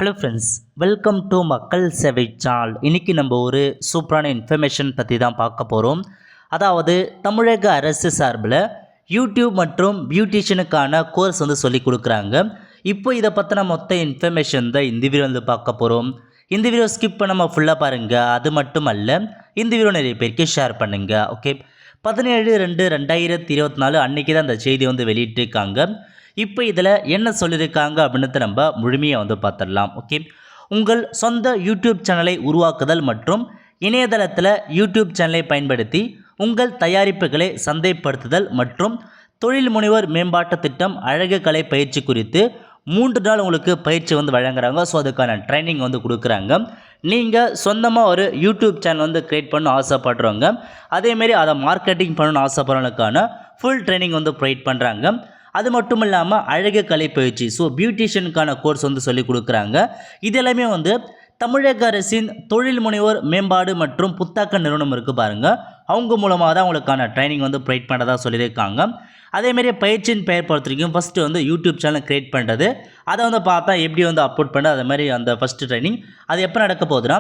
Hello friends, welcome to மக்கள் சேவை channel. இன்றைக்கி நம்ம ஒரு சூப்பரான இன்ஃபர்மேஷன் பற்றி தான் பார்க்க போகிறோம். அதாவது தமிழக அரசு சார்பில் யூடியூப் மற்றும் பியூட்டிஷியனுக்கான கோர்ஸ் சொல்லிக் கொடுக்குறாங்க. இப்போ இதை பற்றின மொத்த இன்ஃபர்மேஷன் தான் இந்த வீடியோ பார்க்க போகிறோம். இந்த வீடியோ ஸ்கிப் பண்ணாமல் ஃபுல்லாக பாருங்கள். அது மட்டும் அல்ல, இந்த வீடியோ நிறைய பேருக்கு ஷேர் பண்ணுங்கள். ஓகே, 17/2/2024 அன்றைக்கி தான் அந்த செய்தி வெளியிட்டிருக்காங்க. இப்போ இதில் என்ன சொல்லியிருக்காங்க அப்படின்னு நம்ம முழுமையாக பார்த்துடலாம். ஓகே, உங்கள் சொந்த யூடியூப் சேனலை உருவாக்குதல் மற்றும் இணையதளத்தில் யூடியூப் சேனலை பயன்படுத்தி உங்கள் தயாரிப்புகளை சந்தைப்படுத்துதல் மற்றும் தொழில் முனைவோர் மேம்பாட்டு திட்டம் அழகு கலை பயிற்சி குறித்து 3 நாள் உங்களுக்கு பயிற்சி வழங்குறாங்க. ஸோ அதுக்கான ட்ரைனிங் கொடுக்குறாங்க. நீங்கள் சொந்தமாக ஒரு யூடியூப் சேனல் க்ரியேட் பண்ண ஆசைப்படுறவங்க, அதேமாரி அதை மார்க்கெட்டிங் பண்ணணும்னு ஆசைப்படுறவங்களுக்கான ஃபுல் ட்ரைனிங் ப்ரொவைட் பண்ணுறாங்க. அது மட்டும் இல்லாமல் அழகு கலை பயிற்சி, ஸோ பியூட்டிஷியனுக்கான கோர்ஸ் சொல்லிக் கொடுக்குறாங்க. இது எல்லாமே தமிழக அரசின் தொழில் முனைவோர் மேம்பாடு மற்றும் புத்தாக்க நிறுவனம் இருக்குது பாருங்கள், அவங்க மூலமாக தான் அவங்களுக்கான ட்ரைனிங் ப்ரொவைட் பண்ணுறதா சொல்லியிருக்காங்க. அதேமாரி பயிற்சியின் பெயர் பொறுத்திருக்கும் ஃபஸ்ட்டு யூடியூப் சேனல் க்ரியேட் பண்ணுறது, அதை பார்த்தா எப்படி அப்லோட் பண்ணுறது, அது மாதிரி அந்த ஃபஸ்ட்டு ட்ரைனிங் அது எப்போ நடக்க போகுதுன்னா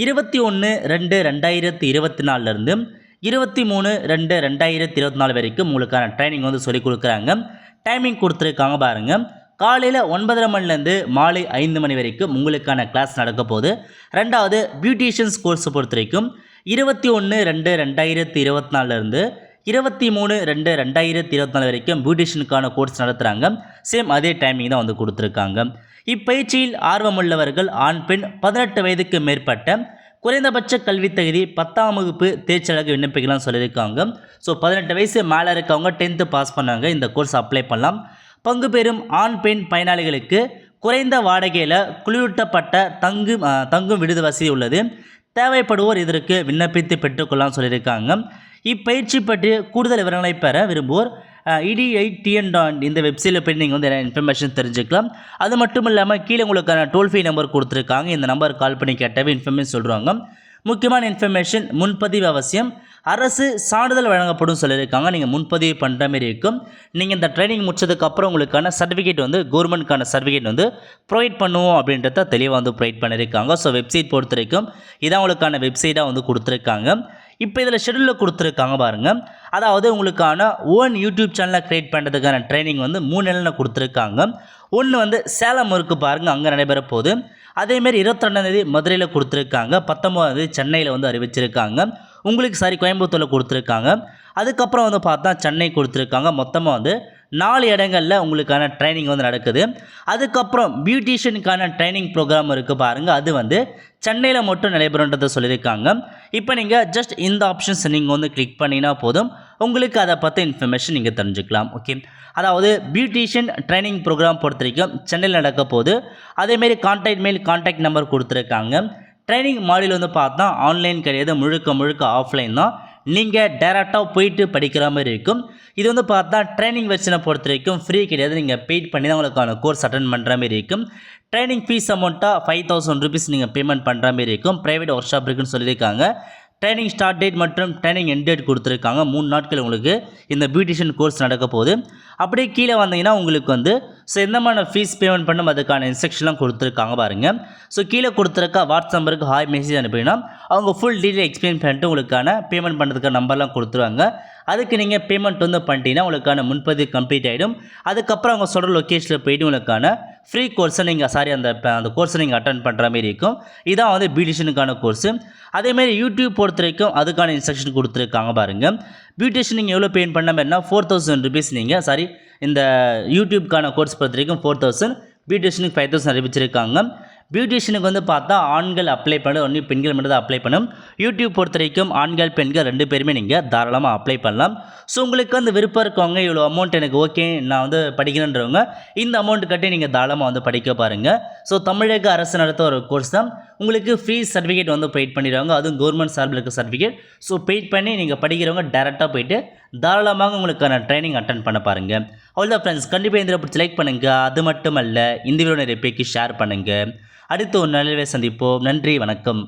21/2/2024 23/2/2024 வரைக்கும் உங்களுக்கான ட்ரைனிங் சொல்லிக் கொடுக்குறாங்க. டைமிங் கொடுத்துருக்காங்க பாருங்கள். காலையில் 9:30 மணிலேருந்து மாலை 5 மணி வரைக்கும் உங்களுக்கான கிளாஸ் நடக்க போகுது. ரெண்டாவது பியூட்டிஷியன்ஸ் கோர்ஸ் பொறுத்த வரைக்கும் 21/2/2024 23/2/2024 வரைக்கும் பியூட்டிஷியனுக்கான கோர்ஸ் நடத்துகிறாங்க. சேம் அதே டைமிங் தான் கொடுத்துருக்காங்க. இப்பயிற்சியில் ஆர்வமுள்ளவர்கள் ஆண் பெண் 18 வயதுக்கு மேற்பட்ட குறைந்தபட்ச கல்வி தகுதி 10ஆம் வகுப்பு தேர்ச்சியாக விண்ணப்பிக்கலாம் சொல்லியிருக்காங்க. ஸோ 18 வயசு மேலே இருக்கவங்க 10th பாஸ் பண்ணாங்க இந்த கோர்ஸ் அப்ளை பண்ணலாம். பங்கு பெறும் ஆண் பெண் பயனாளிகளுக்கு குறைந்த வாடகையில் குளிரூட்டப்பட்ட தங்கும் விடுதி வசதி உள்ளது. தேவைப்படுவோர் இதற்கு விண்ணப்பித்து பெற்றுக்கொள்ளலாம் சொல்லியிருக்காங்க. இப்பயிற்சி பற்றி கூடுதல் விவரங்களை பெற விரும்புவோர் EDITN இந்த வெப்சைட்டில் போய் நீங்கள் என்ன இன்ஃபர்மேஷன் தெரிஞ்சுக்கலாம். அது மட்டும் இல்லாமல் கீழே உங்களுக்கான டோல் ஃப்ரீ நம்பர் கொடுத்துருக்காங்க. இந்த நம்பர் கால் பண்ணி கேட்டாவே இன்ஃபர்மேஷன் சொல்கிறாங்க. முக்கியமான இன்ஃபர்மேஷன், முன்பதிவு அவசியம். அரசு சான்றிதழ் வழங்கப்படும் சொல்லியிருக்காங்க. நீங்கள் முன்பதிவு பண்ணுற மாதிரி இருக்கும். நீங்கள் இந்த ட்ரைனிங் முடிச்சதுக்கப்புறம் உங்களுக்கான சர்டிஃபிகேட் கவர்மெண்ட்கான சர்டிஃபிகேட் ப்ரொவைட் பண்ணுவோம் அப்படின்றத தெளிவாக ப்ரொவைட் பண்ணியிருக்காங்க. ஸோ வெப்சைட் பொறுத்த வரைக்கும் இதான் உங்களுக்கான வெப்சைட்டாக கொடுத்துருக்காங்க. இப்போ இதில் ஷெடியூலில் கொடுத்துருக்காங்க பாருங்கள். அதாவது உங்களுக்கான ஓன் யூடியூப் சேனலை க்ரியேட் பண்ணுறதுக்கான ட்ரைனிங் 3 நாளில் கொடுத்துருக்காங்க. ஒன்று சேலம் இருக்குது பாருங்கள், அங்கே நடைபெற போகுது. அதேமாரி 22ஆம் மதுரையில் கொடுத்துருக்காங்க. 19 சென்னையில் அறிவிச்சிருக்காங்க. உங்களுக்கு கோயம்புத்தூரில் கொடுத்துருக்காங்க. அதுக்கப்புறம் பார்த்தா சென்னை கொடுத்துருக்காங்க. மொத்தமாக 4 இடங்களில் உங்களுக்கான ட்ரைனிங் நடக்குது. அதுக்கப்புறம் பியூட்டிஷியனுக்கான ட்ரைனிங் ப்ரோக்ராம் இருக்குது பாருங்கள், அது சென்னையில் மட்டும் நடைபெறுன்றதை சொல்லியிருக்காங்க. இப்போ நீங்கள் ஜஸ்ட் இந்த ஆப்ஷன்ஸ் நீங்கள் கிளிக் பண்ணிங்கன்னா போதும், உங்களுக்கு அதை பற்றி இன்ஃபர்மேஷன் நீங்கள் தெரிஞ்சுக்கலாம். ஓகே, அதாவது பியூட்டிஷியன் ட்ரைனிங் ப்ரோக்ராம் பொறுத்த வரைக்கும் சென்னையில் நடக்க போகுது. அதேமாரி கான்டாக்ட் நம்பர் கொடுத்துருக்காங்க. ட்ரைனிங் மாடியூல் பார்த்தா ஆன்லைன் கிடையாது, முழுக்க ஆஃப்லைன் தான். நீங்கள் டேரெக்டாக போயிட்டு படிக்கிற மாதிரி இருக்கும். இது பார்த்தா ட்ரைனிங் வெர்ஷனை பொறுத்த வரைக்கும் ஃப்ரீ கிடையாது, நீங்கள் பெய்ட் பண்ணி தான் உங்களுக்கான கோர்ஸ் அட்டன் பண்ணுற மாதிரி இருக்கும். ட்ரைனிங் ஃபீஸ் அமௌண்ட்டாக 5000 rupees நீங்கள் பேமெண்ட் பண்ணுற மாதிரி இருக்கும். ப்ரைவேட் ஒர்க் ஷாப் இருக்குன்னு சொல்லியிருக்காங்க. ட்ரைனிங் ஸ்டார்ட் டேட் மற்றும் ட்ரைனிங் எண்ட் டேட் கொடுத்துருக்காங்க. 3 நாட்கள் உங்களுக்கு இந்த பியூட்டிஷியன் கோர்ஸ் நடக்க போகுது. அப்படியே கீழே வந்தீங்கன்னா உங்களுக்கு ஸோ எந்த மாதிரி ஃபீஸ் பேமெண்ட் பண்ணும் அதுக்கான இன்ஸ்ட்ரக்ஷன்லாம் கொடுத்துருக்காங்க பாருங்கள். ஸோ கீழே கொடுத்துருக்க வாட்ஸ்அப் நம்பருக்கு ஹாய் மெசேஜ் அனுப்பினா அவங்க ஃபுல் டீட்டெயில் எக்ஸ்பிளைன் பண்ணிட்டு உங்களுக்கான பேமெண்ட் பண்ணுறதுக்கான நம்பர்லாம் கொடுத்துருவாங்க. அதுக்கு நீங்கள் பேமெண்ட் பண்ணிட்டீங்கன்னா உங்களுக்கான முன்பதிவு கம்ப்ளீட் ஆகிடும். அதுக்கப்புறம் அவங்க சொல்கிற லொக்கேஷனில் போய்ட்டு உங்களுக்கான ஃப்ரீ கோர்ஸை நீங்கள் அந்த கோர்ஸை நீங்கள் அட்டன் பண்ணுற மாதிரி இருக்கும். இதான் பியூட்டிஷியனுக்கான கோர்ஸு. அதேமாதிரி யூடியூப் பொறுத்த வரைக்கும் அதுக்கான இன்ஸ்ட்ரக்ஷன் கொடுத்துருக்காங்க பாருங்கள். பியூட்டிஷியன் நீங்கள் எவ்வளோ பேமெண்ட் பண்ண மாதிரினா 4000 rupees நீங்கள் இந்த யூடியூப்கான கோர்ஸ் பொறுத்த வரைக்கும் 4000, பியூட்டிஷியனுக்கு 5000 அறிவிச்சிருக்காங்க. பியூட்டிஷியனுக்கு பார்த்தா ஆண்கள் அப்ளை பண்ண, ஒன்லி பெண்கள் மட்டும் தான் அப்ளை பண்ணும். யூடியூப் பொறுத்த வரைக்கும் ஆண்கள் பெண்கள் 2 பேருமே நீங்கள் தாராளமாக அப்ளை பண்ணலாம். ஸோ உங்களுக்கு விருப்பம் இருக்கவங்க, இவ்வளோ அமௌண்ட் எனக்கு ஓகே, நான் படிக்கணுன்றவங்க இந்த அமௌண்ட் கட்டி நீங்கள் தாராளமாக படிக்க பாருங்கள். ஸோ தமிழக அரசு நடத்த ஒரு கோர்ஸ் தான். உங்களுக்கு ஃப்ரீ சர்டிஃபிகேட் ப்ரொவைட் பண்ணிடுவாங்க. அதுவும் கவர்மெண்ட் சார்பில் இருக்க சர்டிஃபிகேட். ஸோ பெய்ட் பண்ணி நீங்கள் படிக்கிறவங்க டேரெக்டாக போய்ட்டு தாராளமாக உங்களுக்கான ட்ரைனிங் அட்டன் பண்ண பாருங்கள். அவ்வளோதான் ஃப்ரெண்ட்ஸ், கண்டிப்பாக இந்த பிடிச்சி லைக் பண்ணுங்கள். அது மட்டும் அல்ல, இந்த வீடியோ நிறைய பேருக்கு ஷேர் பண்ணுங்கள். அடுத்து ஒரு நல்ல சந்திப்போம். நன்றி, வணக்கம்.